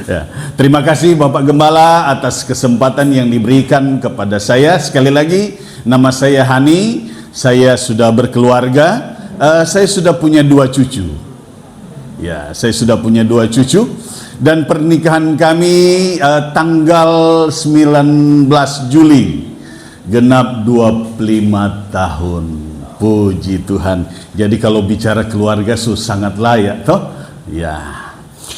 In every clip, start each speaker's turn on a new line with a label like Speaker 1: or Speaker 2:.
Speaker 1: Ya, terima kasih Bapak Gembala atas kesempatan yang diberikan kepada saya. Sekali lagi, nama saya Hani, saya sudah berkeluarga, saya sudah punya 2 cucu. Ya, saya sudah punya 2 cucu dan pernikahan kami tanggal 19 Juli genap 25 tahun. Puji Tuhan. Jadi kalau bicara keluarga sangat layak toh? Ya.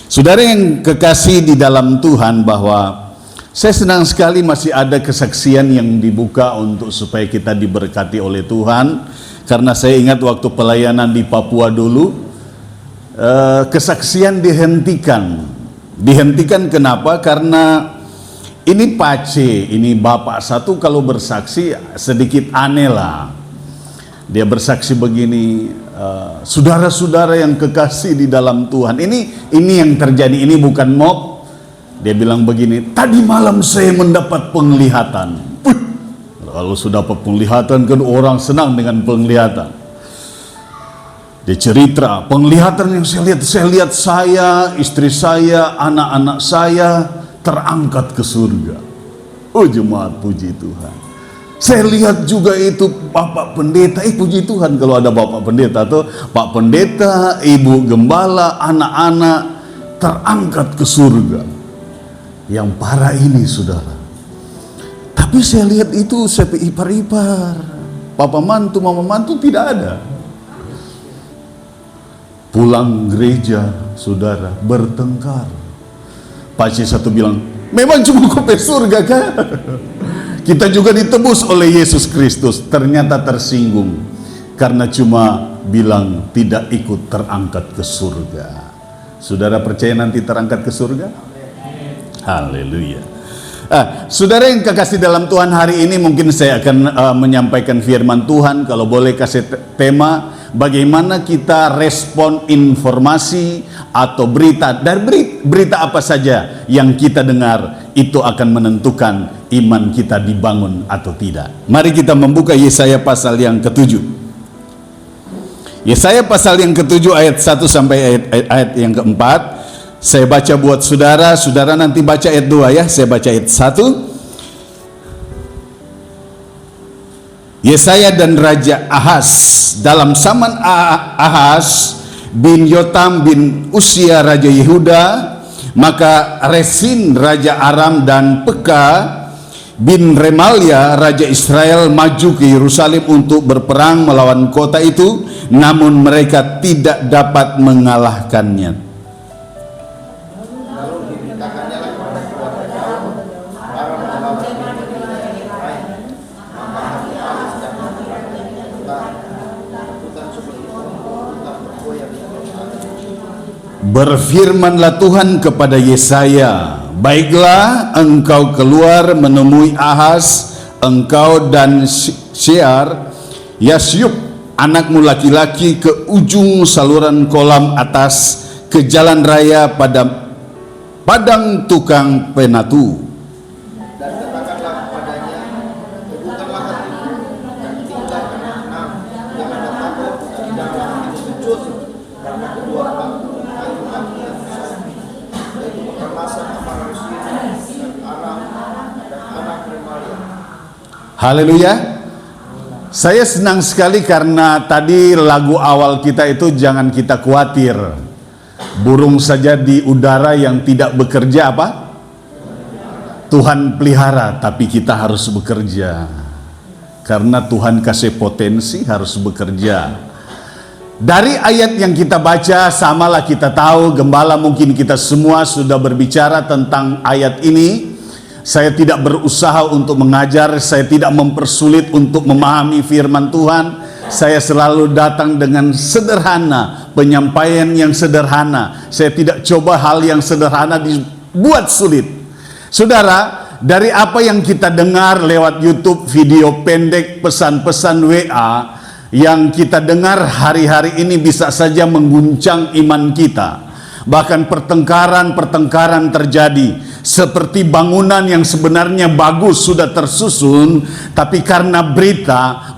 Speaker 1: Saudara yang kekasih di dalam Tuhan, bahwa saya senang sekali masih ada kesaksian yang dibuka untuk supaya kita diberkati oleh Tuhan. Karena saya ingat waktu pelayanan di Papua dulu, kesaksian dihentikan. Dihentikan kenapa? Karena ini Pace, ini bapak satu kalau bersaksi sedikit aneh lah. Dia bersaksi begini, saudara-saudara yang kekasih di dalam Tuhan, ini yang terjadi, ini bukan mob. Dia bilang begini, tadi malam saya mendapat penglihatan. Kalau sudah dapat penglihatan kan orang senang dengan penglihatan. Dia cerita, penglihatan yang saya lihat saya, istri saya, anak-anak saya terangkat ke surga. Oh jemaat, puji Tuhan. Saya lihat juga itu Bapak Pendeta, puji Tuhan kalau ada Bapak Pendeta tuh, Pak Pendeta, Ibu Gembala, anak-anak terangkat ke surga. Yang parah ini saudara. Tapi saya lihat itu saya ipar-ipar. Papa mantu, mama mantu tidak ada. Pulang gereja saudara bertengkar. Pak C satu bilang, memang cuma kopi surga kan? Kita juga ditebus oleh Yesus Kristus. Ternyata tersinggung karena cuma bilang tidak ikut terangkat ke surga. Saudara percaya nanti terangkat ke surga? Haleluya. Saudara yang kekasih dalam Tuhan, hari ini mungkin saya akan menyampaikan firman Tuhan. Kalau boleh kasih tema, bagaimana kita respon informasi atau berita. Dari berita apa saja yang kita dengar, itu akan menentukan iman kita dibangun atau tidak. Mari kita membuka Yesaya pasal yang ke-7. Yesaya pasal yang ke-7 ayat 1 sampai ayat yang ke-4. Saya baca buat saudara, saudara nanti baca ayat 2 ya. Saya baca ayat 1. Yesaya dan Raja Ahaz. Dalam zaman Ahaz bin Yotam bin Usia Raja Yehuda, maka Resin Raja Aram dan Peka bin Remalia Raja Israel maju ke Yerusalem untuk berperang melawan kota itu, namun mereka tidak dapat mengalahkannya. Berfirmanlah Tuhan kepada Yesaya, baiklah engkau keluar menemui Ahaz, engkau dan Shear Yasyub anakmu laki-laki ke ujung saluran kolam atas, ke jalan raya pada padang tukang penatu. Dan katakanlah kepadanya, teguhkanlah hatimu dan tinggalkan enam, jangan takut dan jangan kecut, karena kedua kayu hati yang susah, yaitu perkemasan amarah Resin dan Aram dan anak Remalia. Haleluya. Saya senang sekali karena tadi lagu awal kita itu, jangan kita khawatir. Burung saja di udara yang tidak bekerja apa? Tuhan pelihara, tapi kita harus bekerja. Karena Tuhan kasih potensi, harus bekerja. Dari ayat yang kita baca, samalah kita tahu, gembala mungkin kita semua sudah berbicara tentang ayat ini. Saya tidak berusaha untuk mengajar, saya tidak mempersulit untuk memahami firman Tuhan. Saya selalu datang dengan sederhana, penyampaian yang sederhana. Saya tidak coba hal yang sederhana dibuat sulit. Saudara, dari apa yang kita dengar lewat YouTube, video pendek, pesan-pesan WA yang kita dengar hari-hari ini bisa saja mengguncang iman kita. Bahkan pertengkaran terjadi, seperti bangunan yang sebenarnya bagus sudah tersusun, tapi karena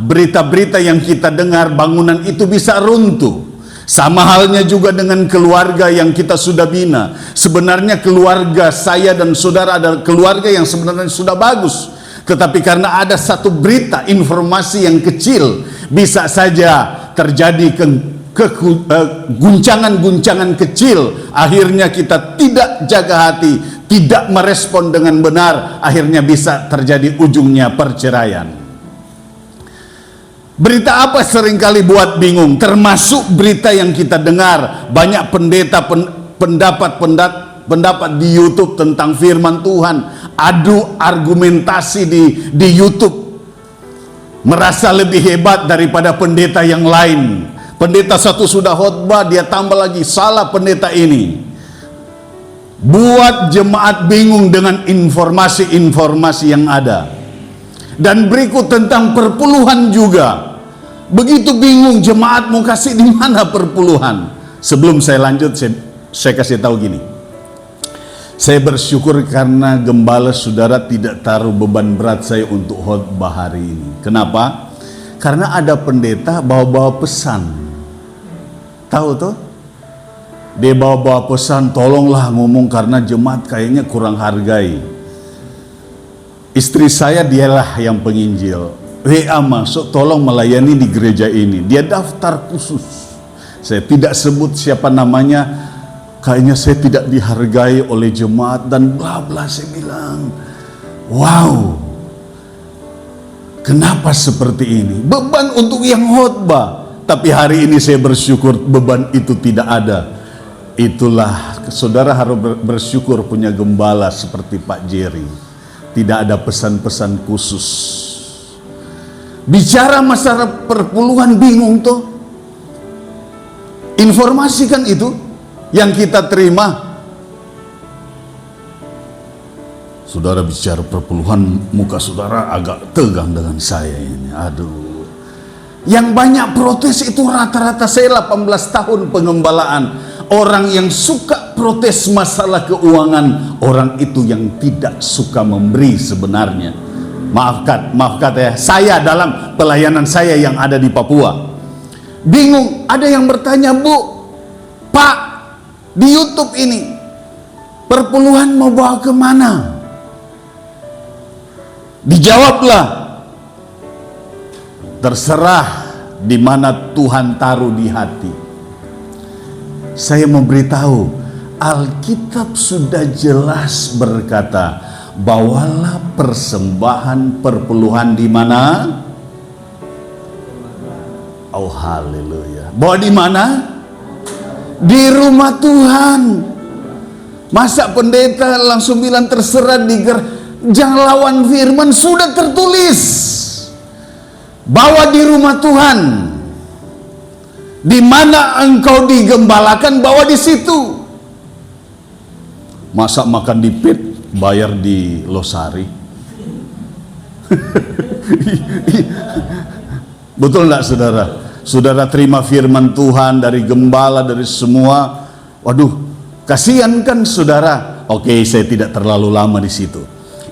Speaker 1: berita-berita yang kita dengar, bangunan itu bisa runtuh. Sama halnya juga dengan keluarga yang kita sudah bina. Sebenarnya keluarga saya dan saudara adalah keluarga yang sebenarnya sudah bagus. Tetapi karena ada satu berita, informasi yang kecil, bisa saja terjadi guncangan-guncangan kecil. Akhirnya kita tidak jaga hati, tidak merespon dengan benar. Akhirnya bisa terjadi ujungnya perceraian. Berita apa seringkali buat bingung, termasuk berita yang kita dengar. Banyak pendeta pendapat di YouTube tentang firman Tuhan, adu argumentasi di YouTube, merasa lebih hebat daripada pendeta yang lain. Pendeta satu sudah khotbah, dia tambah lagi, salah pendeta ini. Buat jemaat bingung dengan informasi-informasi yang ada. Dan berikut tentang perpuluhan juga. Begitu bingung jemaat mau kasih di mana perpuluhan. Sebelum saya lanjut, saya kasih tahu gini. Saya bersyukur karena gembala saudara tidak taruh beban berat saya untuk khotbah hari ini. Kenapa? Karena ada pendeta bawa-bawa pesan. Tahu tuh? Dia bawa-bawa pesan, tolonglah ngomong karena jemaat kayaknya kurang hargai. Istri saya dialah yang penginjil. WA masuk, tolong melayani di gereja ini. Dia daftar khusus. Saya tidak sebut siapa namanya. Kayaknya saya tidak dihargai oleh jemaat dan bla bla. Saya bilang, wow, kenapa seperti ini? Beban untuk yang khotbah. Tapi hari ini saya bersyukur beban itu tidak ada. Itulah saudara harus bersyukur punya gembala seperti Pak Jerry. Tidak ada pesan-pesan khusus. Bicara masalah perpuluhan bingung tuh. Informasikan itu yang kita terima. Saudara bicara perpuluhan, muka saudara agak tegang dengan saya ini. Aduh. Yang banyak protes itu rata-rata saya 18 tahun pengembalaan. Orang yang suka protes masalah keuangan, orang itu yang tidak suka memberi sebenarnya. Maafkan ya, saya dalam pelayanan saya yang ada di Papua. Bingung, ada yang bertanya, Bu, Pak, di YouTube ini perpuluhan mau bawa kemana? Dijawablah, terserah di mana Tuhan taruh di hati. Saya memberitahu, Alkitab sudah jelas berkata, bawalah persembahan perpuluhan di mana? Oh haleluya. Bawa di mana? Di rumah Tuhan. Masa pendeta langsung bilang terserah jangan lawan firman, sudah tertulis. Bawa di rumah Tuhan. Di mana engkau digembalakan, bawa di situ. Masa makan di pit, bayar di Losari? Betul enggak saudara? Saudara terima firman Tuhan dari gembala, dari semua. Waduh, kasihan kan saudara? Oke, saya tidak terlalu lama di situ.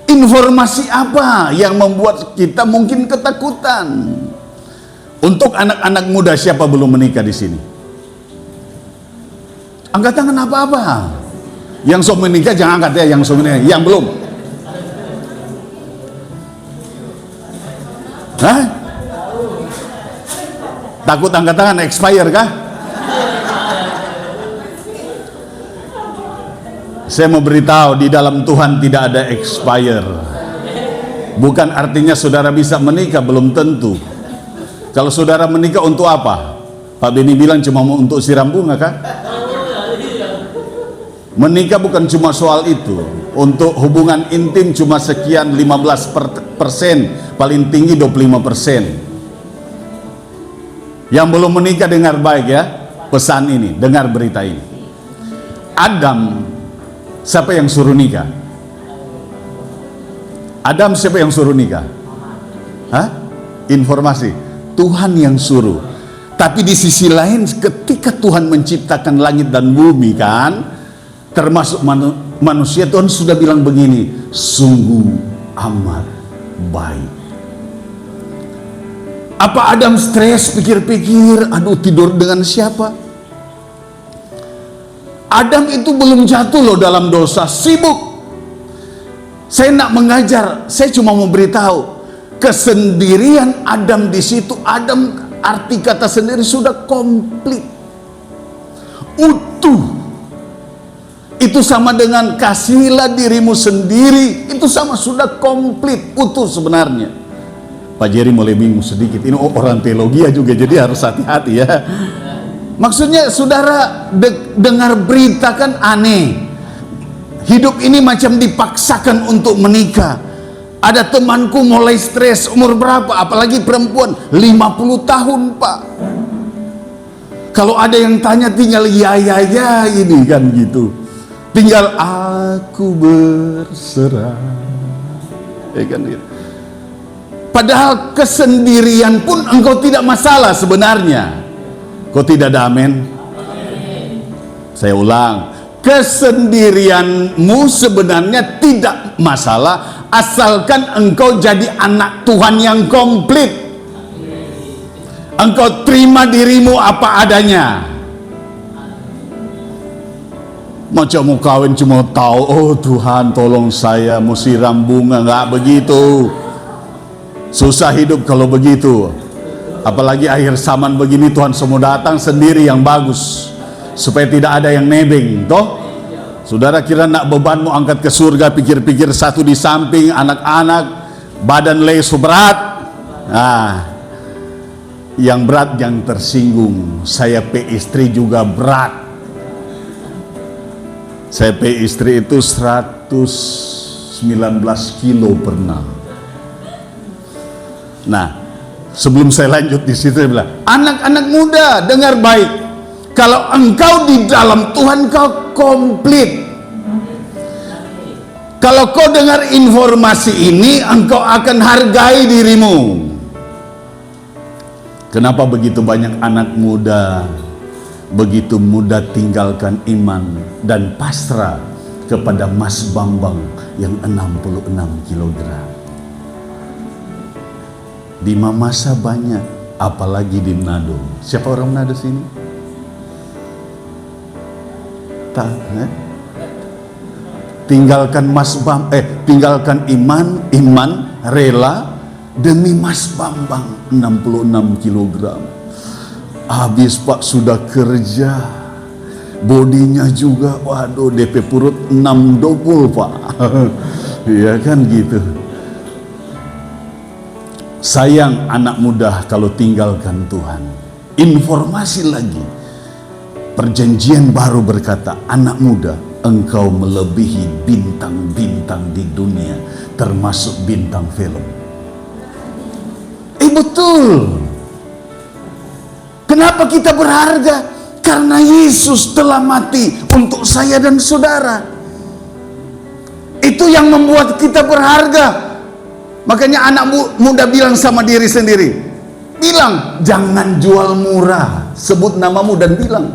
Speaker 1: Informasi apa yang membuat kita mungkin ketakutan? Untuk anak-anak muda, siapa belum menikah di sini? Angkat tangan apa-apa. Yang so menikah jangan angkat ya, yang so menikah. Yang belum? Hah? Takut angkat tangan expire kah? Saya mau beritahu, di dalam Tuhan tidak ada expire. Bukan artinya saudara bisa menikah, belum tentu. Kalau saudara menikah untuk apa? Pak Beni bilang cuma untuk siram bunga kah? Menikah bukan cuma soal itu. Untuk hubungan intim cuma sekian 15%, paling tinggi 25%. Yang belum menikah dengar baik ya, pesan ini, dengar berita ini. Adam, siapa yang suruh nikah? Adam siapa yang suruh nikah? Hah? Informasi, Tuhan yang suruh. Tapi di sisi lain ketika Tuhan menciptakan langit dan bumi kan, termasuk manusia, Tuhan sudah bilang begini, sungguh amat baik. Apa Adam stres pikir-pikir, aduh tidur dengan siapa? Adam itu belum jatuh loh dalam dosa, sibuk. Saya nak mengajar, saya cuma mau beritahu, kesendirian Adam di situ. Adam, arti kata sendiri sudah komplit, utuh. Itu sama dengan kasihilah dirimu sendiri, itu sama, sudah komplit, utuh sebenarnya. Pak Jerry mulai bingung sedikit, ini orang teologi juga, jadi harus hati-hati ya. Maksudnya saudara dengar berita kan aneh, hidup ini macam dipaksakan untuk menikah. Ada temanku mulai stres, umur berapa, apalagi perempuan, 50 tahun Pak. Kalau ada yang tanya tinggal ya ini kan gitu, tinggal aku berserah, ya kan gitu. Padahal kesendirian pun engkau tidak masalah sebenarnya. Kau tidak ada amin? Saya ulang, kesendirianmu sebenarnya tidak masalah, asalkan engkau jadi anak Tuhan yang komplit. Engkau terima dirimu apa adanya. Macam mau kawin cuma tahu, oh Tuhan tolong saya mau siram bunga, nggak begitu. Susah hidup kalau begitu. Apalagi akhir zaman begini, Tuhan semua datang sendiri yang bagus, supaya tidak ada yang nebeng, toh. Saudara kira nak bebanmu angkat ke surga, pikir-pikir satu di samping, anak-anak, badan lesu berat. Nah, yang berat yang tersinggung. Saya pe istri juga berat. Saya pe istri itu 119 kilo pernah. Nah, sebelum saya lanjut di situ, saya bilang, anak-anak muda dengar baik, kalau engkau di dalam Tuhan kau komplit. Kalau kau dengar informasi ini, engkau akan hargai dirimu. Kenapa begitu banyak anak muda begitu mudah tinggalkan iman dan pasrah kepada Mas Bambang yang 66 kilogram? Di Mamasa banyak, apalagi di Manado. Siapa orang Manado sini? Tinggalkan tinggalkan iman rela demi Mas Bambang 66 kilogram. Habis Pak sudah kerja, bodinya juga, waduh, DP perut 6 double Pak. Iya kan gitu. Sayang anak muda kalau tinggalkan Tuhan. Informasi lagi, perjanjian baru berkata, anak muda, engkau melebihi bintang-bintang di dunia, termasuk bintang film. Betul. Kenapa kita berharga? Karena Yesus telah mati untuk saya dan saudara. Itu yang membuat kita berharga. Makanya anak muda bilang sama diri sendiri, bilang, jangan jual murah, sebut namamu dan bilang,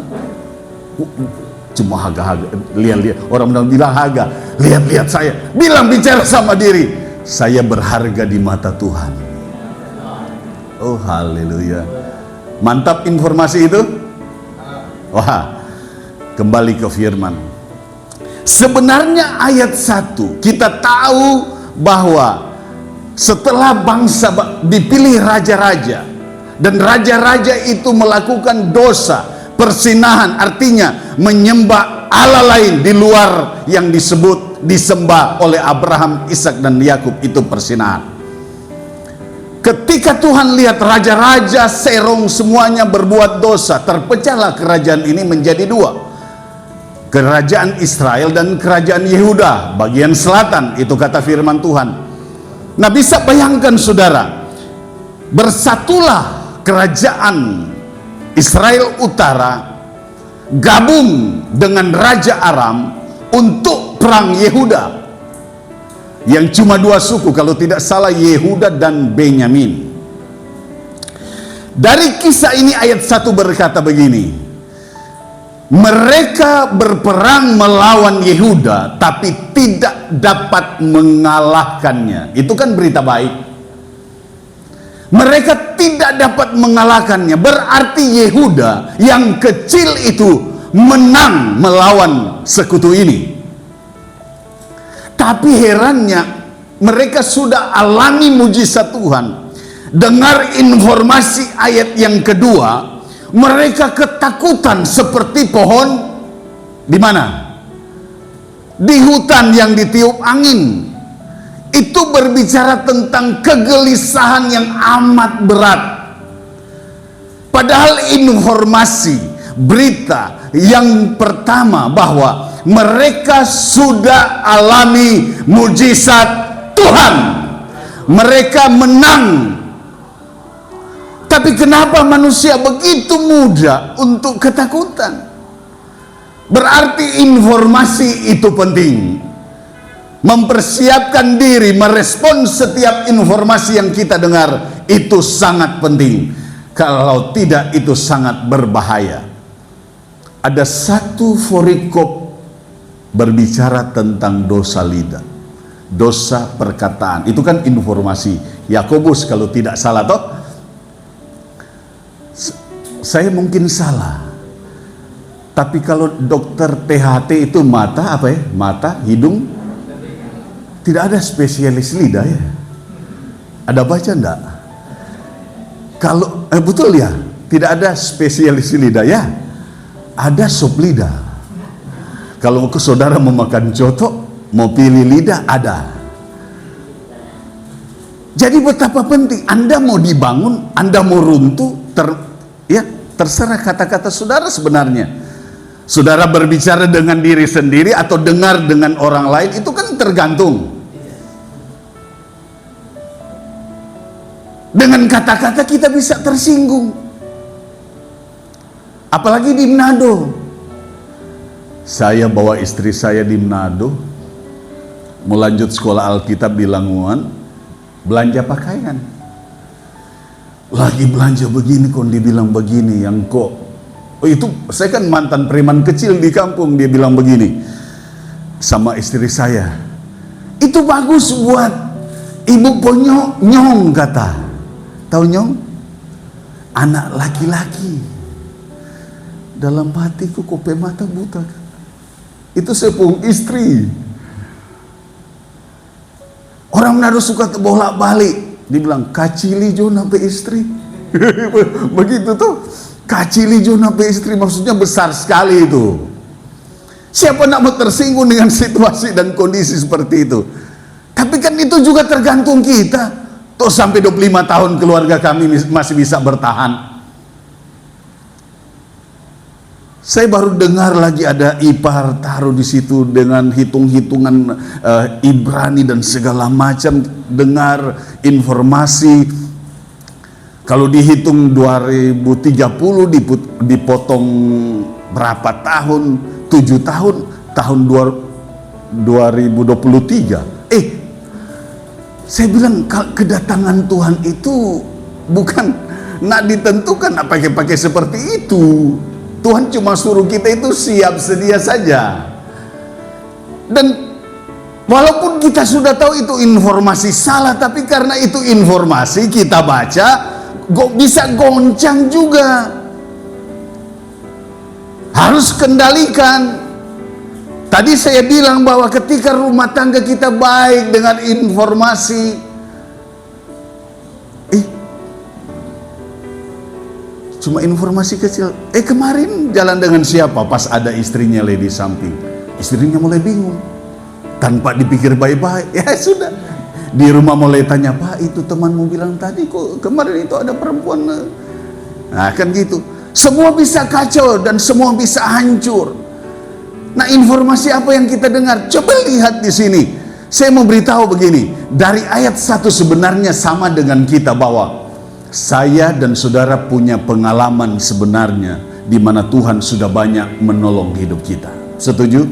Speaker 1: cuma haga-haga, lihat-lihat, orang bilang haga, lihat-lihat saya, bilang, bicara sama diri, saya berharga di mata Tuhan. Oh haleluya, mantap informasi itu. Wah, kembali ke firman. Sebenarnya ayat 1 kita tahu bahwa setelah bangsa dipilih raja-raja, dan raja-raja itu melakukan dosa persinahan, artinya menyembah Allah lain di luar yang disembah oleh Abraham, Ishak dan Yakub, itu persinahan. Ketika Tuhan lihat raja-raja serong semuanya berbuat dosa, terpecahlah kerajaan ini menjadi dua. Kerajaan Israel dan kerajaan Yehuda bagian selatan, itu kata firman Tuhan. Nah, bisa bayangkan saudara, bersatulah kerajaan Israel Utara gabung dengan Raja Aram untuk perang Yehuda, yang cuma 2 suku kalau tidak salah, Yehuda dan Benyamin. Dari kisah ini ayat 1 berkata begini, mereka berperang melawan Yehuda tapi tidak dapat mengalahkannya. Itu kan berita baik. Mereka tidak dapat mengalahkannya, berarti Yehuda yang kecil itu menang melawan sekutu ini. Tapi herannya, mereka sudah alami mujizat Tuhan. Dengar informasi ayat yang kedua, mereka ketakutan seperti pohon di mana? Di hutan yang ditiup angin. Itu berbicara tentang kegelisahan yang amat berat. Padahal informasi, berita yang pertama bahwa mereka sudah alami mujizat Tuhan. Mereka menang. Tapi kenapa manusia begitu mudah untuk ketakutan? Berarti informasi itu penting. Mempersiapkan diri, merespon setiap informasi yang kita dengar itu sangat penting. Kalau tidak, itu sangat berbahaya. Ada satu perikop berbicara tentang dosa lidah, dosa perkataan. Itu kan informasi. Yakobus kalau tidak salah toh. Saya mungkin salah. Tapi kalau dokter THT itu mata apa ya? Mata, hidung. Tidak ada spesialis lidah ya. Ada baca enggak? Kalau betul ya, tidak ada spesialis lidah ya. Ada sop lidah. Kalau saudara mau makan coto, mau pilih lidah, ada. Jadi betapa penting. Anda mau dibangun, Anda mau runtuh, terserah kata-kata saudara sebenarnya. Saudara berbicara dengan diri sendiri atau dengar dengan orang lain, itu kan tergantung. Dengan kata-kata kita bisa tersinggung. Apalagi di Manado. Saya bawa istri saya di Manado, mau lanjut sekolah Alkitab di Languan, belanja pakaian. Lagi belanja begini kok dibilang begini, yang kok, oh itu saya kan mantan preman kecil di kampung, dia bilang begini sama istri saya, itu bagus buat ibu nyong kata. Tahu nyong? Anak laki-laki. Dalam hatiku kope mata buta. Itu sepung istri. Orang Manado suka bolak-balik. Dibilang kacili jo nape istri. Begitu tuh. Kacili jo nape istri, maksudnya besar sekali itu. Siapa nak mau tersinggung dengan situasi dan kondisi seperti itu? Tapi kan itu juga tergantung kita. Tuh sampai 25 tahun keluarga kami masih bisa bertahan. Saya baru dengar lagi ada ipar taruh di situ dengan hitung-hitungan Ibrani dan segala macam. Dengar informasi kalau dihitung 2030 dipotong berapa tahun? 7 tahun, tahun 2023. Saya bilang kedatangan Tuhan itu bukan nak ditentukan pakai seperti itu. Tuhan cuma suruh kita itu siap sedia saja. Dan walaupun kita sudah tahu itu informasi salah, tapi karena itu informasi kita baca, bisa goncang juga. Harus kendalikan. Tadi saya bilang bahwa ketika rumah tangga kita baik dengan informasi, cuma informasi kecil. Kemarin jalan dengan siapa? Pas ada istrinya di samping. Istrinya mulai bingung. Tanpa dipikir baik-baik. Ya sudah. Di rumah mulai tanya, Pak itu temanmu bilang tadi kok kemarin itu ada perempuan. Nah kan gitu. Semua bisa kacau dan semua bisa hancur. Nah informasi apa yang kita dengar? Coba lihat di sini. Saya mau beritahu begini. Dari ayat 1 sebenarnya sama dengan kita bahwa saya dan saudara punya pengalaman sebenarnya di mana Tuhan sudah banyak menolong hidup kita. Setuju?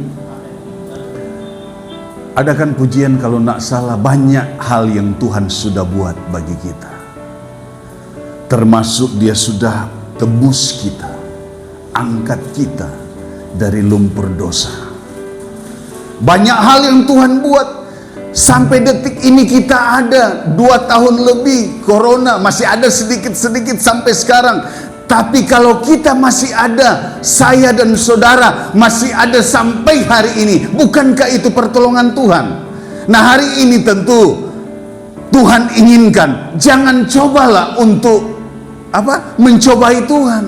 Speaker 1: Ada kan pujian kalau nak salah banyak hal yang Tuhan sudah buat bagi kita. Termasuk dia sudah tebus kita, angkat kita dari lumpur dosa. Banyak hal yang Tuhan buat. Sampai detik ini kita ada 2 tahun lebih corona, masih ada sedikit-sedikit sampai sekarang. Tapi kalau kita masih ada, saya dan saudara masih ada sampai hari ini, bukankah itu pertolongan Tuhan? Nah, hari ini tentu Tuhan inginkan, jangan cobalah untuk mencobai Tuhan.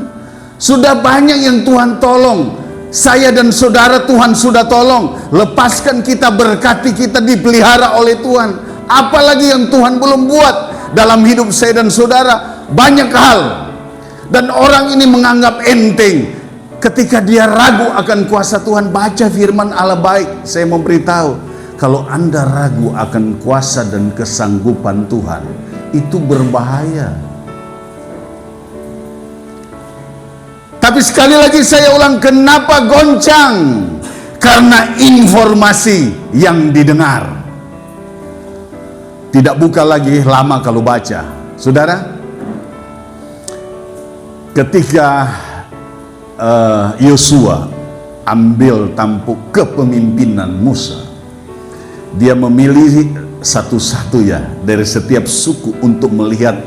Speaker 1: Sudah banyak yang Tuhan tolong. Saya dan saudara Tuhan sudah tolong. Lepaskan kita, berkati kita, dipelihara oleh Tuhan. Apalagi yang Tuhan belum buat dalam hidup saya dan saudara. Banyak hal. Dan orang ini menganggap enteng. Ketika dia ragu akan kuasa Tuhan, baca firman Allah baik. Saya memberitahu, kalau Anda ragu akan kuasa dan kesanggupan Tuhan, itu berbahaya. Tapi sekali lagi saya ulang, kenapa goncang? Karena informasi yang didengar. Tidak buka lagi lama kalau baca. Saudara, ketika Yosua ambil tampuk kepemimpinan Musa, dia memilih satu-satu dari setiap suku untuk melihat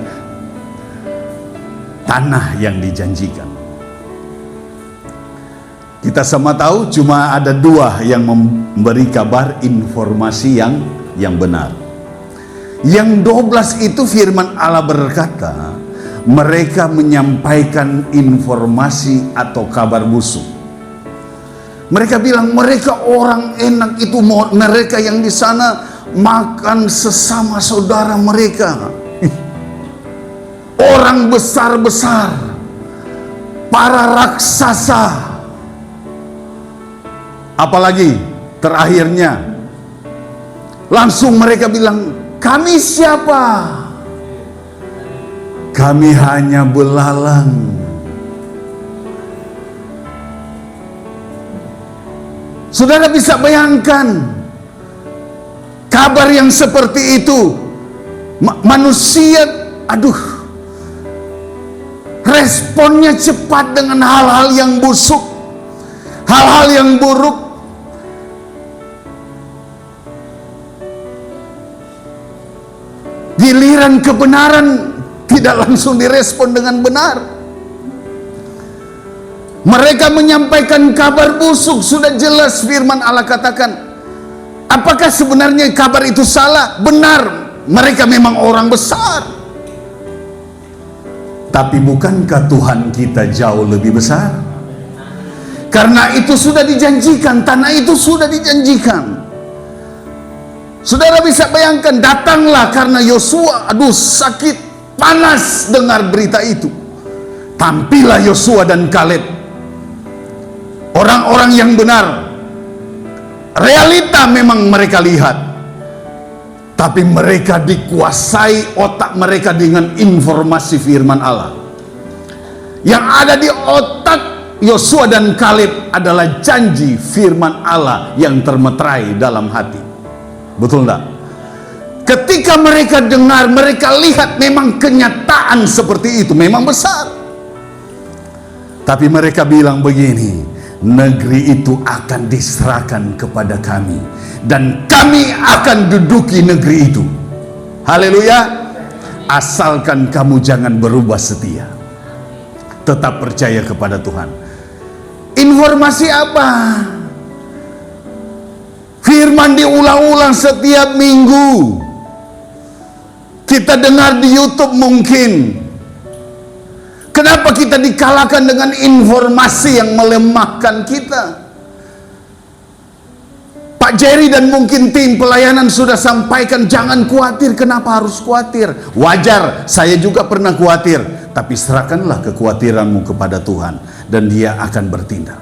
Speaker 1: tanah yang dijanjikan. Kita sama tahu cuma ada 2 yang memberi kabar informasi yang benar. Yang 12 itu firman Allah berkata, mereka menyampaikan informasi atau kabar busuk. Mereka bilang mereka orang enak, itu mereka yang di sana makan sesama saudara mereka. Orang besar-besar, para raksasa. Apalagi terakhirnya langsung mereka bilang, kami siapa? Kami hanya belalang. Saudara bisa bayangkan kabar yang seperti itu. Manusia, responnya cepat dengan hal-hal yang busuk, hal-hal yang buruk. Giliran kebenaran tidak langsung direspon dengan benar. Mereka menyampaikan kabar busuk. Sudah jelas firman Allah katakan. Apakah sebenarnya kabar itu salah? Benar, mereka memang orang besar. Tapi bukankah Tuhan kita jauh lebih besar? Karena itu sudah dijanjikan, tanah itu sudah dijanjikan. Saudara bisa bayangkan, datanglah karena Yosua, sakit, panas dengar berita itu. Tampillah Yosua dan Kaleb, orang-orang yang benar. Realita memang mereka lihat, tapi mereka dikuasai otak mereka dengan informasi firman Allah. Yang ada di otak Yosua dan Kaleb adalah janji firman Allah yang termeterai dalam hati. Betul enggak? Ketika mereka dengar, mereka lihat memang kenyataan seperti itu, memang besar. Tapi mereka bilang begini, negeri itu akan diserahkan kepada kami, dan kami akan duduki negeri itu. Haleluya. Asalkan kamu jangan berubah setia, tetap percaya kepada Tuhan. Informasi apa? Firman diulang-ulang setiap minggu. Kita dengar di YouTube mungkin. Kenapa kita dikalahkan dengan informasi yang melemahkan kita? Pak Jerry dan mungkin tim pelayanan sudah sampaikan, jangan khawatir. Kenapa harus khawatir? Wajar, saya juga pernah khawatir. Tapi serahkanlah kekhawatiranmu kepada Tuhan, dan Dia akan bertindak.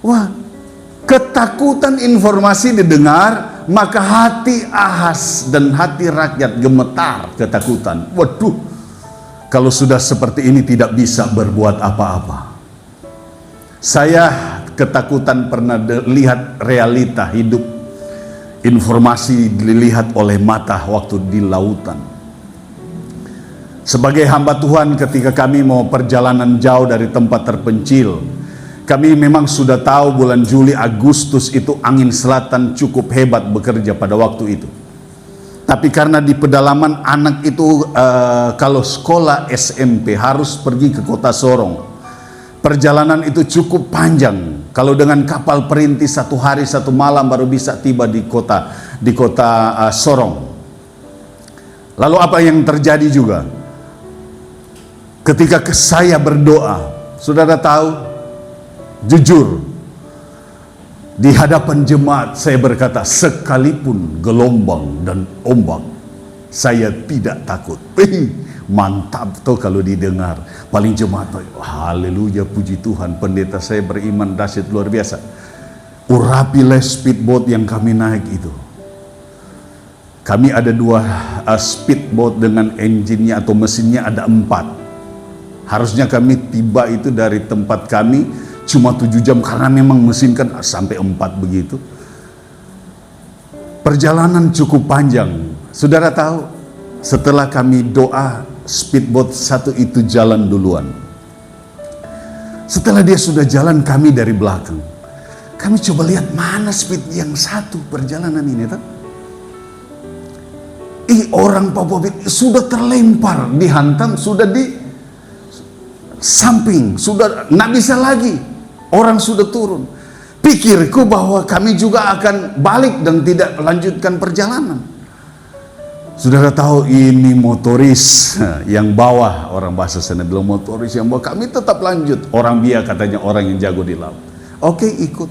Speaker 1: Wah, ketakutan informasi didengar, maka hati Ahas dan hati rakyat gemetar ketakutan. Waduh, kalau sudah seperti ini tidak bisa berbuat apa-apa. Saya ketakutan pernah lihat realita hidup. Informasi dilihat oleh mata waktu di lautan. Sebagai hamba Tuhan, ketika kami mau perjalanan jauh dari tempat terpencil, kami memang sudah tahu bulan Juli Agustus itu angin selatan cukup hebat bekerja pada waktu itu. Tapi karena di pedalaman anak itu kalau sekolah SMP harus pergi ke kota Sorong. Perjalanan itu cukup panjang. Kalau dengan kapal perintis 1 hari 1 malam baru bisa tiba di kota Sorong. Lalu apa yang terjadi juga? Ketika saya berdoa, saudara tahu, jujur, di hadapan jemaat saya berkata, sekalipun gelombang dan ombak, saya tidak takut. Mantap tuh kalau didengar. Paling jemaat, haleluya, puji Tuhan, pendeta saya beriman dahsyat luar biasa. Urapilah speedboat yang kami naik itu. Kami ada 2 speedboat dengan engine-nya atau mesinnya ada 4. Harusnya kami tiba itu dari tempat kami cuma 7 jam karena memang mesin kan sampai 4 begitu. Perjalanan cukup panjang. Saudara tahu, setelah kami doa, speedboat 1 itu jalan duluan. Setelah dia sudah jalan, kami dari belakang. Kami coba lihat mana speed yang 1 perjalanan ini, tak? Orang Papua sudah terlempar, dihantam, sudah di samping, sudah nggak bisa lagi. Orang sudah turun. Pikirku bahwa kami juga akan balik dan tidak melanjutkan perjalanan. Saudara tahu ini motoris yang bawah, orang bahasa sana bilang motoris yang bawah. Kami tetap lanjut. Orang biak katanya orang yang jago di laut. Oke, ikut.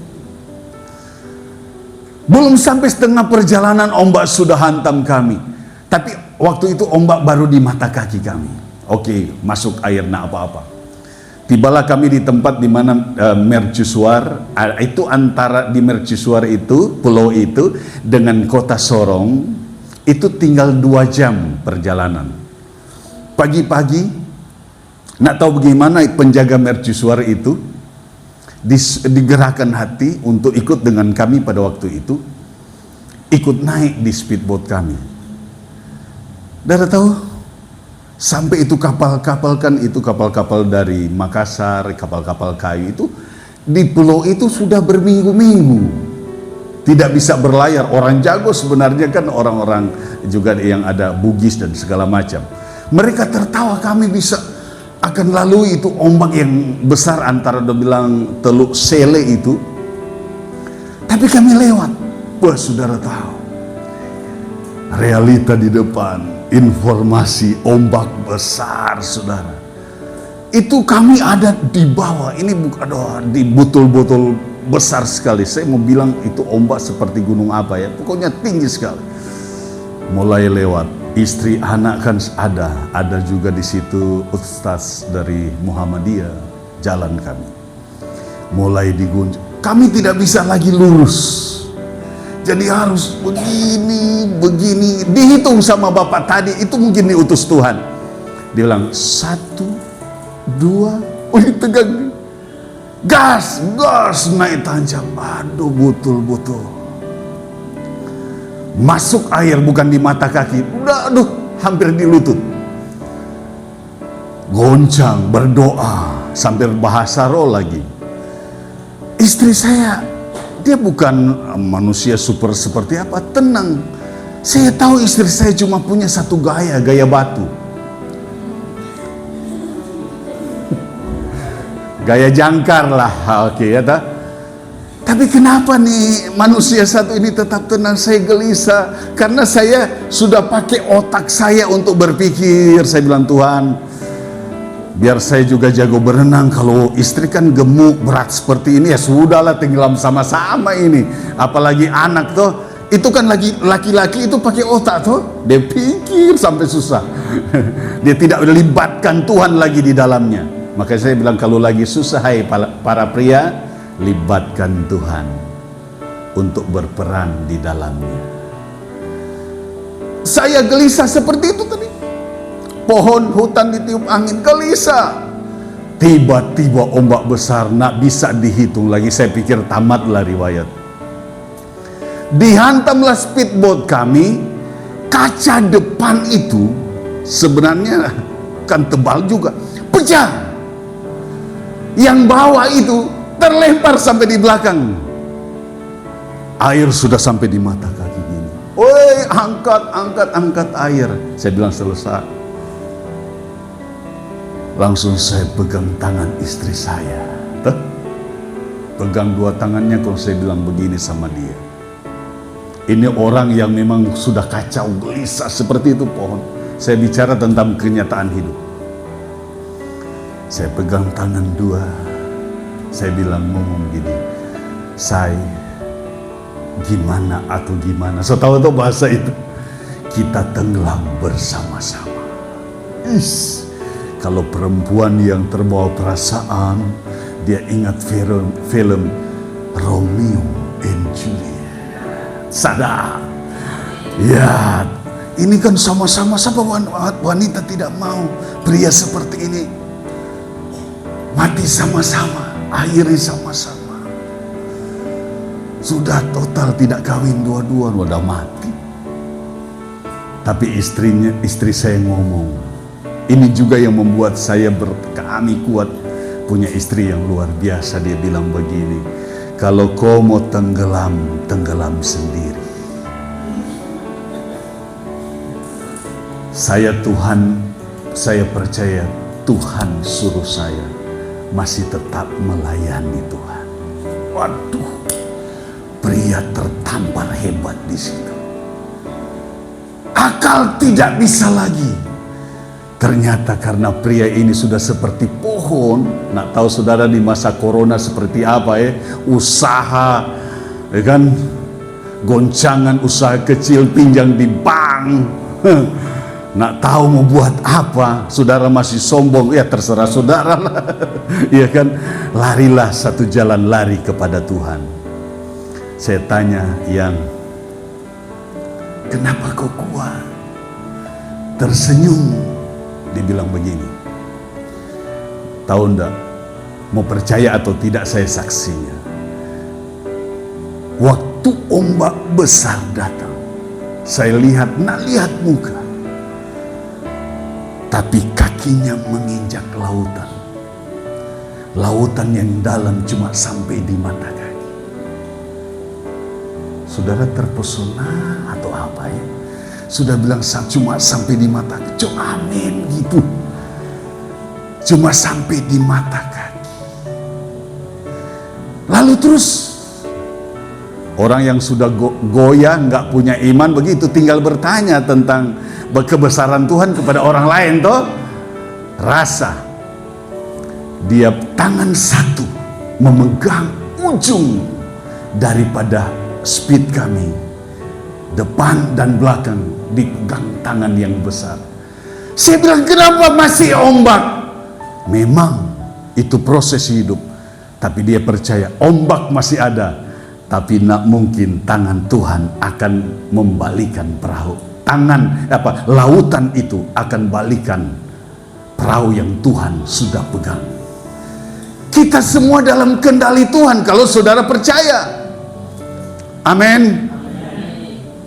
Speaker 1: Belum sampai setengah perjalanan ombak sudah hantam kami. Tapi waktu itu ombak baru di mata kaki kami. Oke, masuk air nak apa-apa. Tibalah kami di tempat di mana mercusuar, itu antara di mercusuar itu, pulau itu dengan kota Sorong, itu tinggal 2 jam perjalanan. Pagi-pagi, nak tahu bagaimana penjaga mercusuar itu digerakkan hati untuk ikut dengan kami pada waktu itu, ikut naik di speedboat kami. Saudara tahu? Sampai itu kapal-kapal kan, itu kapal-kapal dari Makassar, kapal-kapal kayu itu di pulau itu sudah berminggu-minggu tidak bisa berlayar. Orang jago sebenarnya kan orang-orang juga yang ada Bugis dan segala macam. Mereka tertawa kami bisa akan lalui itu ombak yang besar antara bilang Teluk Sele itu. Tapi kami lewat. Wah, saudara tahu, realita di depan. Informasi ombak besar, saudara. Itu kami ada di bawah. Ini bukan di botol-botol besar sekali. Saya mau bilang itu ombak seperti gunung apa ya. Pokoknya tinggi sekali. Mulai lewat. Istri anak kan ada juga di situ ustaz dari Muhammadiyah. Jalan kami. Mulai digunjung. Kami tidak bisa lagi lurus. Jadi harus begini, dihitung sama bapak tadi, itu mungkin diutus Tuhan. Dia bilang, 1, 2, tegang. Gas, naik tajam. Aduh, betul. Masuk air bukan di mata kaki, aduh, hampir di lutut. Goncang, berdoa, sambil bahasa roh lagi. Istri saya, dia bukan manusia super seperti apa, tenang. Saya tahu istri saya cuma punya satu gaya batu. Gaya jangkar lah, oke ya tak? Tapi kenapa nih manusia satu ini tetap tenang? Saya gelisah, karena saya sudah pakai otak saya untuk berpikir. Saya bilang, Tuhan, biar saya juga jago berenang. Kalau istri kan gemuk berat seperti ini, ya sudahlah, tenggelam sama-sama ini. Apalagi anak tuh, itu kan laki-laki itu pakai otak tuh. Dia pikir sampai susah. Dia tidak melibatkan Tuhan lagi di dalamnya. Maka saya bilang, kalau lagi susah, hai para pria, libatkan Tuhan untuk berperan di dalamnya. Saya gelisah seperti itu tadi. Pohon hutan ditiup angin, gelisah. Tiba-tiba ombak besar, nak bisa dihitung lagi. Saya pikir tamatlah riwayat. Dihantamlah speedboat kami. Kaca depan itu sebenarnya kan tebal juga, pecah. Yang bawah itu terlempar sampai di belakang. Air sudah sampai di mata kaki gini. angkat air. Saya bilang selesai. Langsung saya pegang tangan istri saya. Pegang dua tangannya, kalau saya bilang begini sama dia. Ini orang yang memang sudah kacau, gelisah seperti itu pohon. Saya bicara tentang kenyataan hidup. Saya pegang tangan dua. Saya bilang ngomong gini, "Say, gimana atau gimana?" So tahu bahasa itu. Kita tenggelam bersama-sama. Kalau perempuan yang terbawa perasaan, dia ingat film Romeo and Juliet. Sadar. Ya, ini kan sama-sama wanita tidak mau pria seperti ini. Mati sama-sama, akhiri sama-sama. Sudah total tidak kawin dua-dua, udah mati. Tapi istri saya ngomong, ini juga yang membuat saya kami kuat punya istri yang luar biasa. Dia bilang begini, "Kalau kau mau tenggelam, tenggelam sendiri. Saya percaya Tuhan suruh saya masih tetap melayani Tuhan." Waduh, pria tertampar hebat di situ. Akal tidak bisa lagi. Ternyata karena pria ini sudah seperti pohon. Nak tahu saudara di masa corona seperti apa ya? Usaha, ya kan? Goncangan usaha kecil, pinjam di bank. Nak tahu mau buat apa? Saudara masih sombong, ya terserah saudara lah. Ya kan? Larilah satu jalan, lari kepada Tuhan. Saya tanya, "Yang, kenapa kau kuat?" Tersenyum. Dia bilang begini, "Tahu enggak, mau percaya atau tidak, saya saksinya. Waktu ombak besar datang, saya lihat muka, tapi kakinya menginjak lautan. Lautan yang dalam cuma sampai di mata kaki." Saudara terpesona atau apa ya? Sudah bilang cuma sampai di mata kaki. Amin gitu. Cuma sampai di mata kaki. Lalu terus orang yang sudah goyah, nggak punya iman begitu, tinggal bertanya tentang kebesaran Tuhan kepada orang lain toh. Rasa dia tangan satu memegang ujung daripada speed kami, depan dan belakang dipegang tangan yang besar. Saya bilang, "Kenapa masih ombak?" Memang itu proses hidup, tapi dia percaya ombak masih ada, tapi nak mungkin tangan Tuhan akan membalikan perahu. Lautan itu akan balikan perahu yang Tuhan sudah pegang. Kita semua dalam kendali Tuhan kalau saudara percaya. Amin.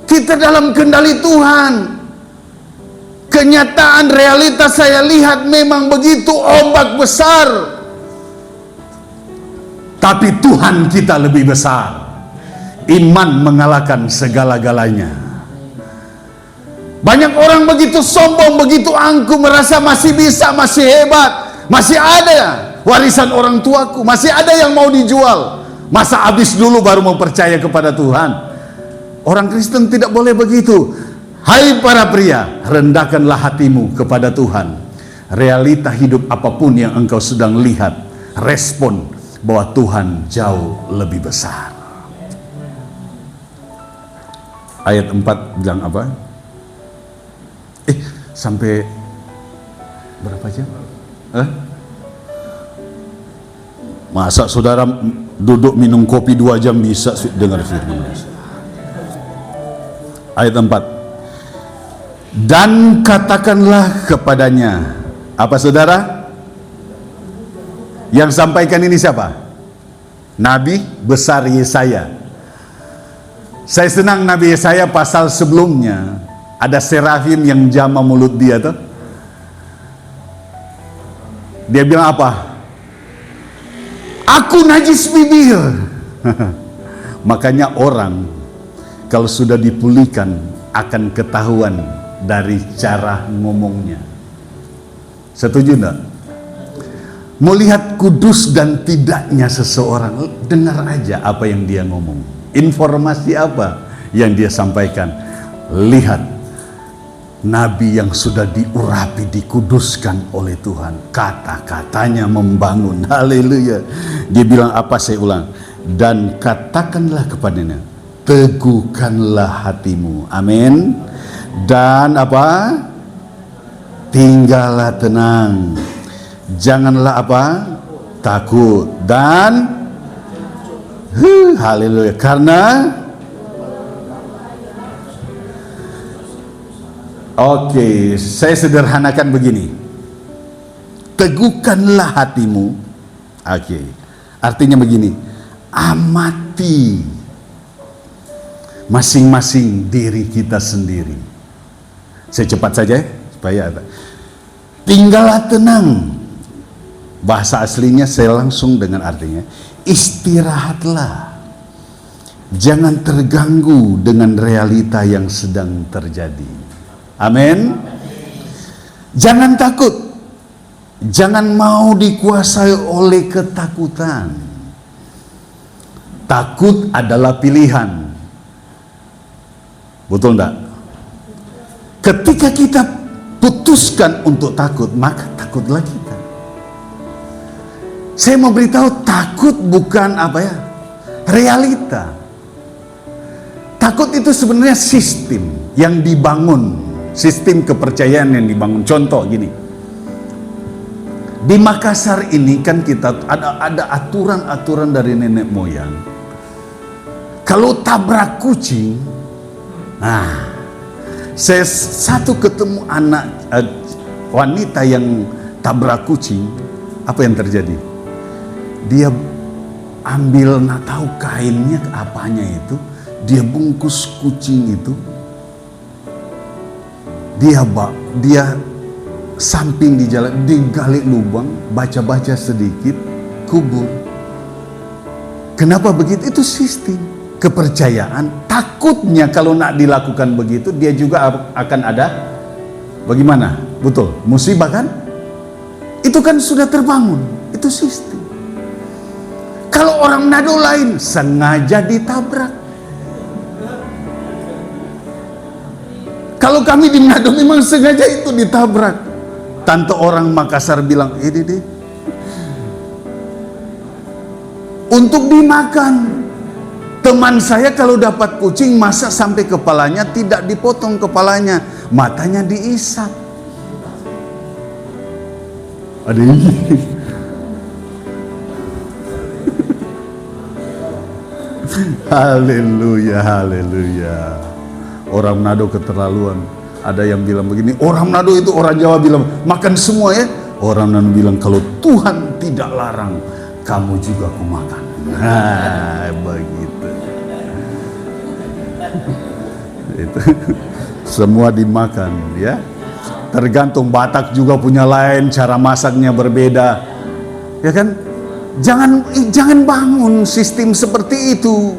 Speaker 1: Kita dalam kendali Tuhan. Kenyataan realitas saya lihat memang begitu, ombak besar. Tapi Tuhan kita lebih besar. Iman mengalahkan segala-galanya. Banyak orang begitu sombong, begitu angkuh, merasa masih bisa, masih hebat, masih ada warisan orang tuaku, masih ada yang mau dijual. Masa habis dulu baru mau percaya kepada Tuhan? Orang Kristen tidak boleh begitu. Hai para pria, rendahkanlah hatimu kepada Tuhan. Realita hidup apapun yang engkau sedang lihat, respon bahwa Tuhan jauh lebih besar. Ayat 4 bilang apa? Sampai berapa jam? Masa saudara duduk minum kopi 2 jam bisa dengar firman? Ayat 4. Dan katakanlah kepadanya. Apa saudara? Yang sampaikan ini siapa? Nabi besar Yesaya. Saya senang Nabi Yesaya pasal sebelumnya. Ada serafim yang jamah mulut dia tuh. Dia bilang apa? Aku najis bibir. Makanya orang kalau sudah dipulihkan akan ketahuan dari cara ngomongnya. Setuju enggak? Melihat kudus dan tidaknya seseorang, dengar aja apa yang dia ngomong, informasi apa yang dia sampaikan. Lihat nabi yang sudah diurapi, dikuduskan oleh Tuhan, kata-katanya membangun. Haleluya. Dia bilang apa? Saya ulang. Dan katakanlah kepadanya, teguhkanlah hatimu. Amin. Dan apa? Tinggallah tenang. Janganlah apa? Takut. Dan haleluya. Karena oke, saya sederhanakan begini. Teguhkanlah hatimu. Oke. Artinya begini. Amati masing-masing diri kita sendiri. Saya cepat saja supaya ada. Tinggallah tenang. Bahasa aslinya saya langsung dengan artinya, istirahatlah. Jangan terganggu dengan realita yang sedang terjadi. Amin. Jangan takut. Jangan mau dikuasai oleh ketakutan. Takut adalah pilihan. Betul enggak? Ketika kita putuskan untuk takut, maka takutlah kita. Saya mau beritahu, takut bukan apa ya? Realita. Takut itu sebenarnya sistem yang dibangun, sistem kepercayaan yang dibangun. Contoh gini. Di Makassar ini kan kita ada aturan-aturan dari nenek moyang. Kalau tabrak kucing, saya satu ketemu anak wanita yang tabrak kucing, apa yang terjadi? Dia ambil, nggak tahu kainnya apanya itu, dia bungkus kucing itu, dia samping di jalan, digali lubang, baca-baca sedikit, kubur. Kenapa begitu? Itu sistem kepercayaan. Takutnya kalau nak dilakukan begitu, dia juga akan ada bagaimana? Betul, musibah kan? Itu kan sudah terbangun, itu sistem. Kalau orang Manado lain, sengaja ditabrak. Kalau kami di Manado memang sengaja itu ditabrak. Tante orang Makassar bilang, deh, untuk dimakan. Teman saya kalau dapat kucing, masa sampai kepalanya tidak dipotong kepalanya, matanya diisap. Ada ini. Haleluya, haleluya. Orang Manado keterlaluan. Ada yang bilang begini, orang Manado itu, orang Jawa bilang makan semua ya. Orang Manado bilang kalau Tuhan tidak larang, kamu juga aku makan. Nah, begitu. Itu semua dimakan ya. Tergantung, Batak juga punya lain, cara masaknya berbeda. Ya kan? Jangan bangun sistem seperti itu.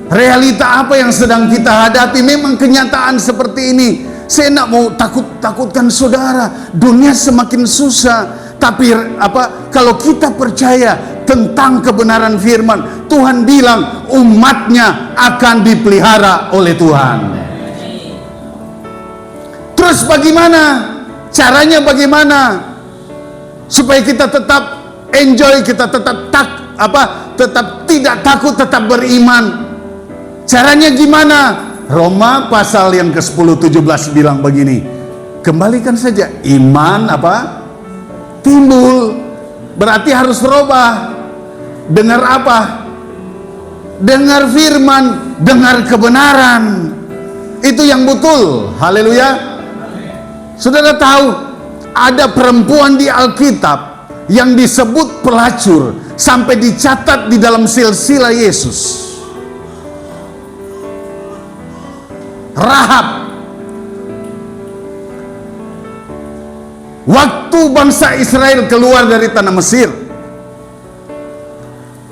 Speaker 1: Realita apa yang sedang kita hadapi, memang kenyataan seperti ini. Saya nak mau takutkan saudara. Dunia semakin susah, tapi kalau kita percaya tentang kebenaran firman, Tuhan bilang umatnya akan dipelihara oleh Tuhan. Terus bagaimana? Caranya bagaimana? Supaya kita tetap enjoy, kita tetap tidak takut, tetap beriman. Caranya gimana? Roma pasal yang ke-10-17 bilang begini, kembalikan saja iman timbul, berarti harus robah. Dengar apa? Dengar firman, dengar kebenaran. Itu yang betul. Haleluya. Saudara tahu ada perempuan di Alkitab yang disebut pelacur, sampai dicatat di dalam silsilah Yesus. Rahab. Waktu bangsa Israel keluar dari tanah Mesir,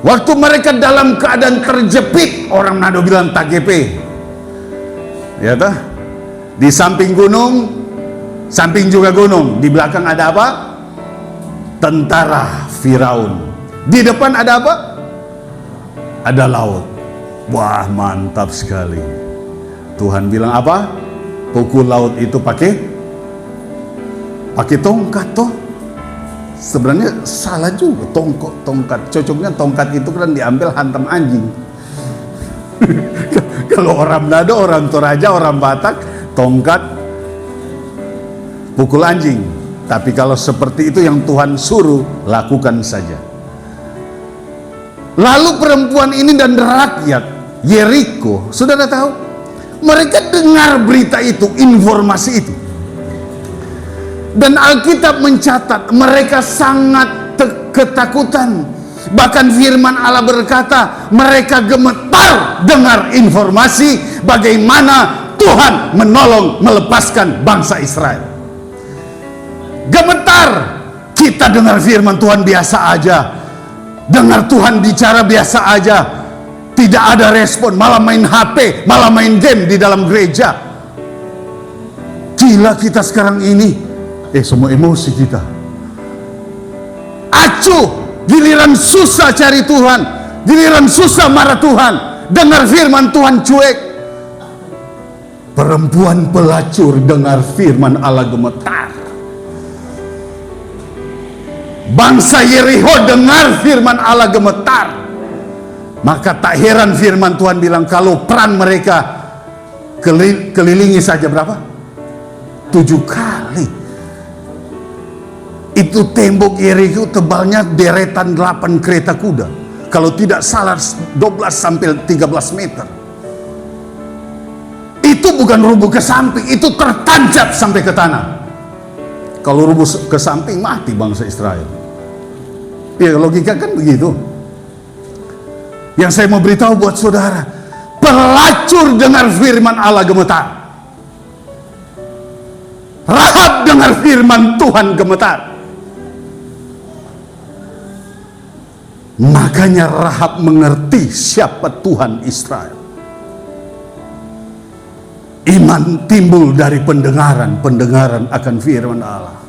Speaker 1: waktu mereka dalam keadaan terjepit, orang Manado bilang tagepe, Ya toh? Di samping gunung, samping juga gunung, di belakang ada apa? Tentara Firaun. Di depan ada apa? Ada laut. Wah, mantap sekali. Tuhan bilang apa? Pukul laut itu pakai tongkat toh. Sebenarnya salah juga, tongkat. Cocoknya tongkat itu kan diambil hantam anjing. Kalau orang Manado, orang Toraja, orang Batak, tongkat pukul anjing. Tapi kalau seperti itu yang Tuhan suruh, lakukan saja. Lalu perempuan ini dan rakyat Yeriko, saudara tahu, mereka dengar berita itu, informasi itu. Dan Alkitab mencatat mereka sangat ketakutan. Bahkan firman Allah berkata, mereka gemetar dengar informasi bagaimana Tuhan menolong melepaskan bangsa Israel. Gemetar. Kita dengar firman Tuhan biasa aja, dengar Tuhan bicara biasa aja, tidak ada respon, malah main HP, malah main game di dalam gereja. Gila kita sekarang ini. Semua emosi kita. Acuh, giliran susah cari Tuhan, giliran susah marah Tuhan, dengar firman Tuhan cuek. Perempuan pelacur dengar firman Allah gemetar. Bangsa Yeriko dengar firman Allah gemetar. Maka tak heran firman Tuhan bilang, kalau perang mereka kelilingi saja berapa? 7 kali. Itu tembok Yeriko tebalnya deretan 8 kereta kuda. Kalau tidak salah 12 sampai 13 meter. Itu bukan rubuh ke samping, itu tertancap sampai ke tanah. Kalau rubuh ke samping mati bangsa Israel. Ya logika kan begitu. Yang saya mau beritahu buat saudara, pelacur dengar firman Allah gemetar. Rahab dengar firman Tuhan gemetar. Makanya Rahab mengerti siapa Tuhan Israel. Iman timbul dari pendengaran akan firman Allah.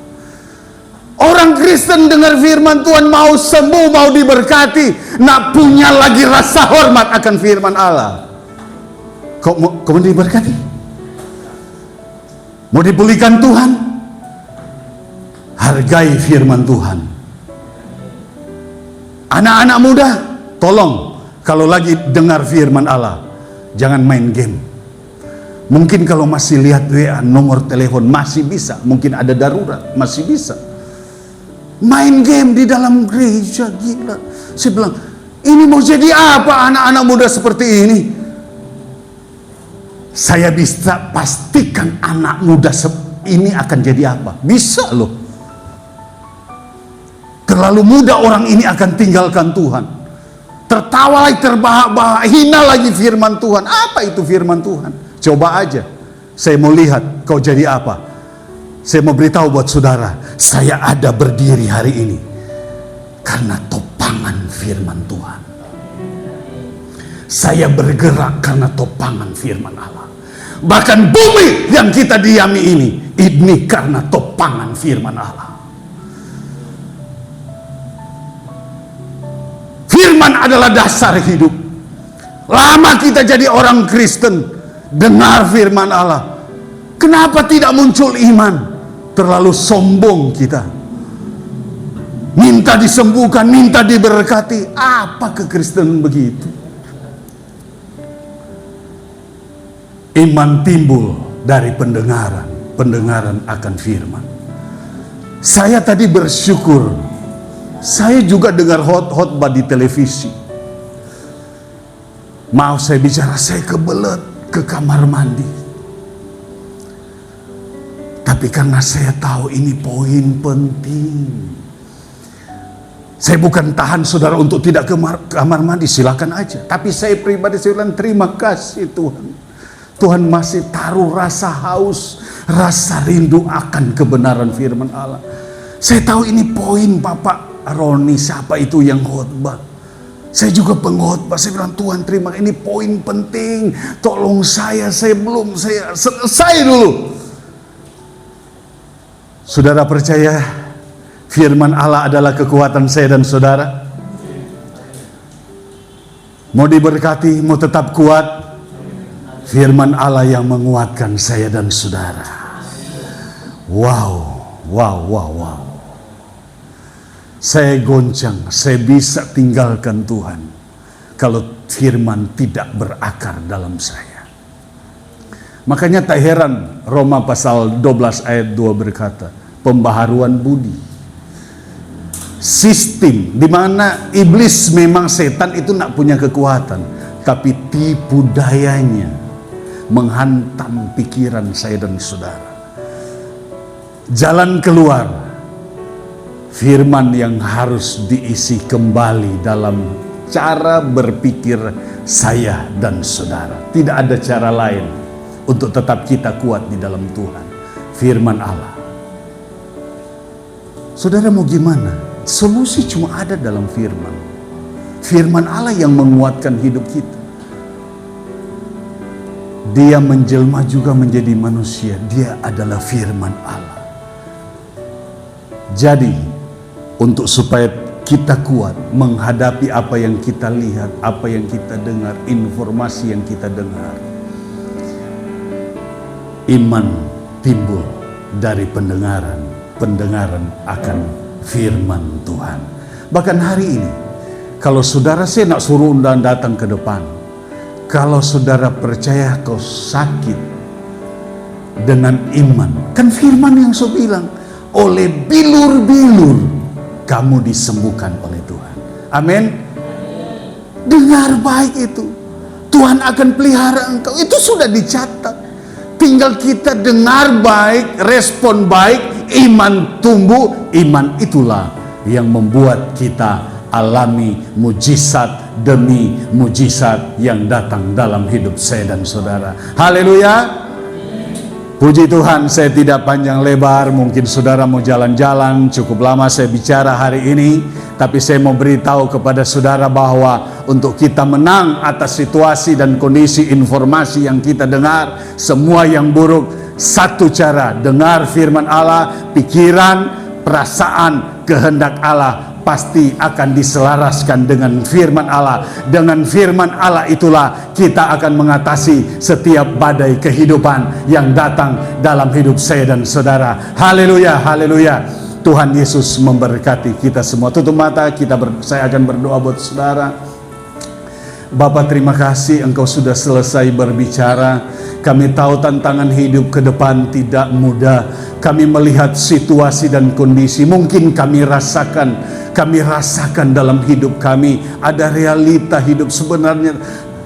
Speaker 1: Orang Kristen dengar firman Tuhan mau sembuh, mau diberkati, nak punya lagi rasa hormat akan firman Allah. Kok mau diberkati? Mau dipulihkan Tuhan? Hargai firman Tuhan. Anak-anak muda, tolong kalau lagi dengar firman Allah, jangan main game. Mungkin kalau masih lihat WA, nomor telepon masih bisa, mungkin ada darurat, masih bisa. Main game di dalam gereja, gila. Saya bilang, ini mau jadi apa anak-anak muda seperti ini? Saya bisa pastikan anak muda ini akan jadi apa. Bisa loh. Terlalu muda orang ini akan tinggalkan Tuhan. Tertawa lagi, terbahak-bahak, hina lagi firman Tuhan. Apa itu firman Tuhan? Coba aja. Saya mau lihat kau jadi apa. Saya mau beritahu buat saudara, saya ada berdiri hari ini karena topangan firman Tuhan. Saya bergerak karena topangan firman Allah. Bahkan bumi yang kita diami ini karena topangan firman Allah. Firman adalah dasar hidup. Lama kita jadi orang Kristen, dengar firman Allah. Kenapa tidak muncul iman? Terlalu sombong kita. Minta disembuhkan, minta diberkati. Apa kekristenan begitu? Iman timbul dari pendengaran akan firman. Saya tadi bersyukur, saya juga dengar khotbah di televisi. Mau saya bicara, saya kebelet ke kamar mandi. Tapi karena saya tahu ini poin penting, saya bukan tahan saudara untuk tidak ke kamar mandi, silakan aja. Tapi saya pribadi, saya bilang terima kasih Tuhan. Tuhan masih taruh rasa haus, rasa rindu akan kebenaran firman Allah. Saya tahu ini poin Bapak Roni, siapa itu yang khotbah. Saya juga pengkhotbah, saya bilang, Tuhan terima, ini poin penting, tolong saya belum selesai dulu. Saudara percaya firman Allah adalah kekuatan saya dan saudara? Mau diberkati, mau tetap kuat, firman Allah yang menguatkan saya dan saudara. Wow. Saya goncang, saya bisa tinggalkan Tuhan kalau firman tidak berakar dalam saya. Makanya tak heran Roma pasal 12 ayat 2 berkata, pembaharuan budi. Sistem di mana iblis, memang setan itu nak punya kekuatan, tapi tipu dayanya menghantam pikiran saya dan saudara. Jalan keluar, firman yang harus diisi kembali dalam cara berpikir saya dan saudara. Tidak ada cara lain untuk tetap kita kuat di dalam Tuhan. Firman Allah. Saudara mau gimana? Solusi cuma ada dalam firman. Firman Allah yang menguatkan hidup kita. Dia menjelma juga menjadi manusia. Dia adalah firman Allah. Jadi, untuk supaya kita kuat menghadapi apa yang kita lihat, apa yang kita dengar, informasi yang kita dengar, iman timbul dari pendengaran, pendengaran akan firman Tuhan. Bahkan hari ini, kalau saudara, saya nak suruh undang datang ke depan, kalau saudara percaya kau sakit dengan iman, kan firman yang saya bilang, oleh bilur-bilur kamu disembuhkan oleh Tuhan. Amin. Dengar baik itu, Tuhan akan pelihara engkau. Itu sudah dicatat. Tinggal kita dengar baik, respon baik, iman tumbuh. Iman itulah yang membuat kita alami mujizat demi mujizat yang datang dalam hidup saya dan saudara. Haleluya. Puji Tuhan, saya tidak panjang lebar, mungkin saudara mau jalan-jalan, cukup lama saya bicara hari ini, tapi saya mau beritahu kepada saudara bahwa untuk kita menang atas situasi dan kondisi informasi yang kita dengar, semua yang buruk, satu cara, dengar firman Allah, pikiran, perasaan, kehendak Allah pasti akan diselaraskan dengan firman Allah. Dengan firman Allah itulah kita akan mengatasi setiap badai kehidupan yang datang dalam hidup saya dan saudara. Haleluya, haleluya. Tuhan Yesus memberkati kita semua. Tutup mata, saya akan berdoa buat saudara. Bapa, terima kasih Engkau sudah selesai berbicara. Kami tahu tantangan hidup ke depan tidak mudah. Kami melihat situasi dan kondisi, mungkin kami rasakan dalam hidup kami ada realita hidup sebenarnya.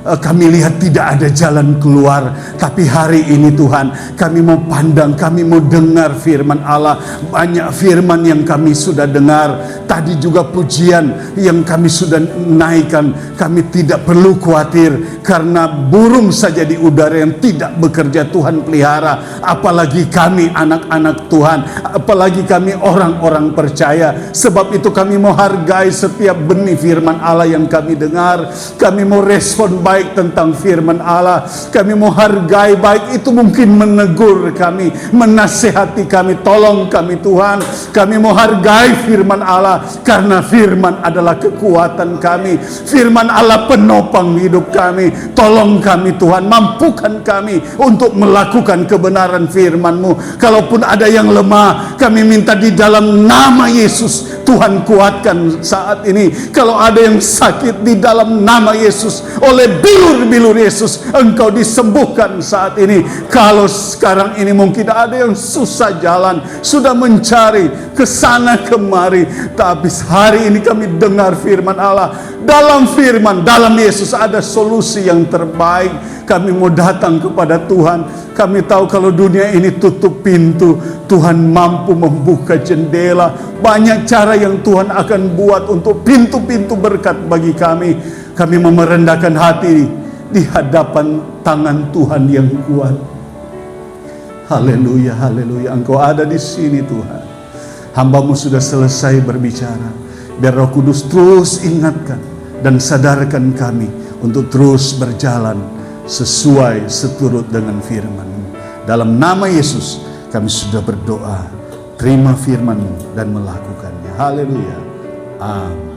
Speaker 1: Kami lihat tidak ada jalan keluar, tapi hari ini Tuhan, kami mau pandang, kami mau dengar firman Allah. Banyak firman yang kami sudah dengar, tadi juga pujian yang kami sudah naikkan. Kami tidak perlu khawatir, karena burung saja di udara yang tidak bekerja Tuhan pelihara, apalagi kami anak-anak Tuhan, apalagi kami orang-orang percaya. Sebab itu kami mau hargai setiap benih firman Allah yang kami dengar. Kami mau respon baik tentang firman Allah. Kami mau hargai baik itu, mungkin menegur kami, menasehati kami, tolong kami Tuhan. Kami mau hargai firman Allah, karena firman adalah kekuatan kami. Firman Allah penopang hidup kami. Tolong kami Tuhan, mampukan kami untuk melakukan kebenaran firman-Mu. Kalaupun ada yang lemah, kami minta di dalam nama Yesus, Tuhan kuatkan saat ini. Kalau ada yang sakit, di dalam nama Yesus, oleh bilur Yesus, Engkau disembuhkan saat ini. Kalau sekarang ini mungkin ada yang susah jalan, sudah mencari kesana kemari, tapi hari ini kami dengar firman Allah. Dalam firman, dalam Yesus ada solusi yang terbaik. Kami mau datang kepada Tuhan. Kami tahu kalau dunia ini tutup pintu, Tuhan mampu membuka jendela. Banyak cara yang Tuhan akan buat untuk pintu-pintu berkat bagi kami. Kami mau merendahkan hati di hadapan tangan Tuhan yang kuat. Haleluya, haleluya. Engkau ada di sini Tuhan. Hamba-Mu sudah selesai berbicara. Biar Roh Kudus terus ingatkan dan sadarkan kami untuk terus berjalan sesuai seturut dengan firman-Mu. Dalam nama Yesus kami sudah berdoa, terima firman-Mu dan melakukannya. Haleluya. Amin.